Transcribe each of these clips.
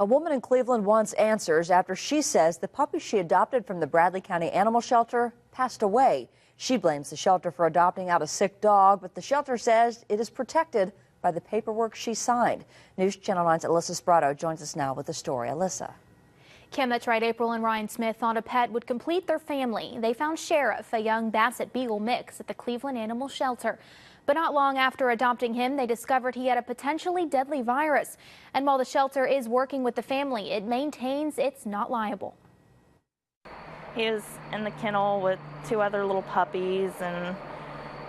A woman in Cleveland wants answers after she says the puppy she adopted from the Bradley County Animal Shelter passed away. She blames the shelter for adopting out a sick dog, but the shelter says it is protected by the paperwork she signed. News Channel 9's Alyssa Sprato joins us now with the story. Alyssa. Kim, that's right. April and Ryan Smith thought a pet would complete their family. They found Sheriff, a young Basset Beagle mix, at the Cleveland Animal Shelter. But not long after adopting him, they discovered he had a potentially deadly virus. And while the shelter is working with the family, it maintains it's not liable. He was in the kennel with 2 other little puppies, and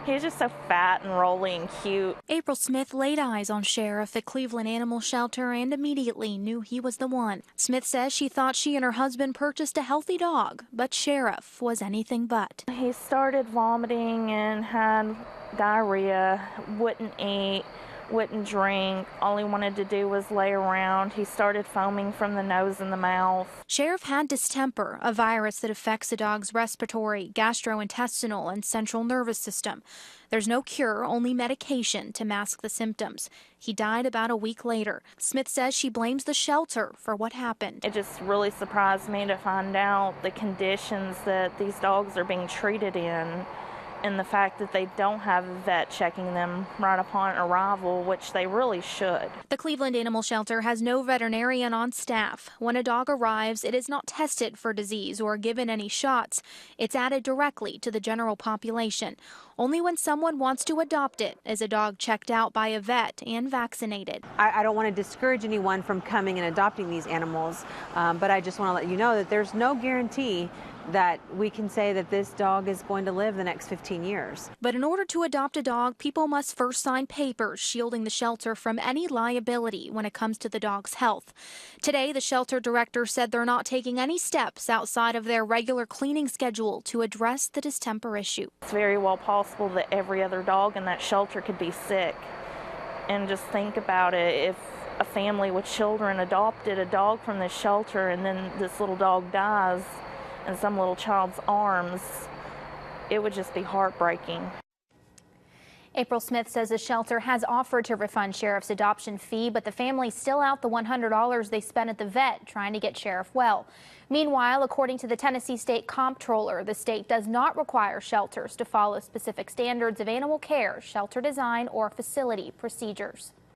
he was just so fat and rolly and cute. April Smith laid eyes on Sheriff at Cleveland Animal Shelter and immediately knew he was the one. Smith says she thought she and her husband purchased a healthy dog, but Sheriff was anything but. He started vomiting and had diarrhea, wouldn't eat, wouldn't drink. All he wanted to do was lay around. He started foaming from the nose and the mouth. Sheriff had distemper, a virus that affects a dog's respiratory, gastrointestinal, and central nervous system. There's no cure, only medication to mask the symptoms. He died about a week later. Smith says she blames the shelter for what happened. It just really surprised me to find out the conditions that these dogs are being treated in, and the fact that they don't have a vet checking them right upon arrival, which they really should. The Cleveland Animal Shelter has no veterinarian on staff. When a dog arrives, it is not tested for disease or given any shots. It's added directly to the general population. Only when someone wants to adopt it is a dog checked out by a vet and vaccinated. I don't want to discourage anyone from coming and adopting these animals, but I just want to let you know that there's no guarantee that we can say that this dog is going to live the next 15 years. But in order to adopt a dog, people must first sign papers shielding the shelter from any liability when it comes to the dog's health. Today, the shelter director said they're not taking any steps outside of their regular cleaning schedule to address the distemper issue. It's very well possible that every other dog in that shelter could be sick. And just think about it, if a family with children adopted a dog from this shelter and then this little dog dies in some little child's arms, it would just be heartbreaking. April Smith says the shelter has offered to refund Sheriff's adoption fee, but the family's still out the $100 they spent at the vet trying to get Sheriff well. Meanwhile, according to the Tennessee State Comptroller, the state does not require shelters to follow specific standards of animal care, shelter design, or facility procedures.